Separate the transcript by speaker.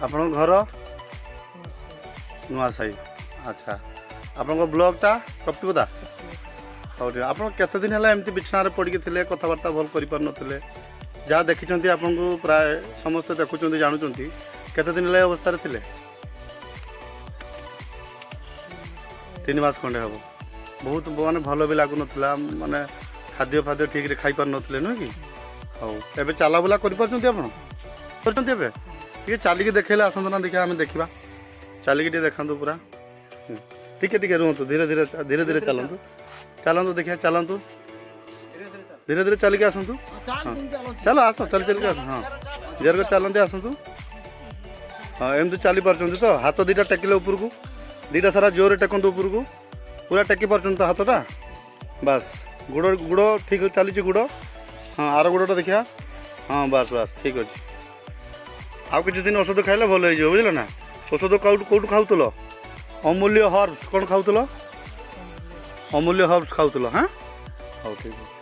Speaker 1: आपन घर नुआसाई अच्छा आपन ब्लॉकटा कप्तिपदा हाँ ठीक आप केते दिन है एमती बिछना पड़ी थे कथबार्ता भल कर पारे जहाँ देखी आपन को प्राय समस्त देखुं जानूँ केते दिन है अवस्था थे 3 मास खंडे हम बहुत माने भल भी लगुन माने खाद्य फाद्य ठीक रे खाई पार नथिले नुह कि हाँ एबे चला बुला कर चलिकी देखेले आसतु ना देखा आम देखा चलिकी देखा पूरा टिके रुहतु धीरे धीरे धीरे धीरे चलतु चलतु देखिए चलतु धीरे धीरे चलिके आसतु हाँ चलो आस चल चल आस हाँ जेर चलते आसतु हाँ एमती चली पार्टी तो हाथ दीटा टेकिले उपरकू दीटा सारा जोर टेकतु उपरकू पूरा टेकी पार्टी तो हाथटा बास गुड़ गुड़ ठीक चली गुड़ हाँ आर गुड़टा देखिया हाँ बास बास ठीक अच्छे आउ किसी दिन औषध खाइले भल हो बुझल ना औषध कौट खाऊल अमूल्य हर्ब्स कौन खाऊल अमूल्य हर्ब्स खाऊल हाँ हाँ ठीक है।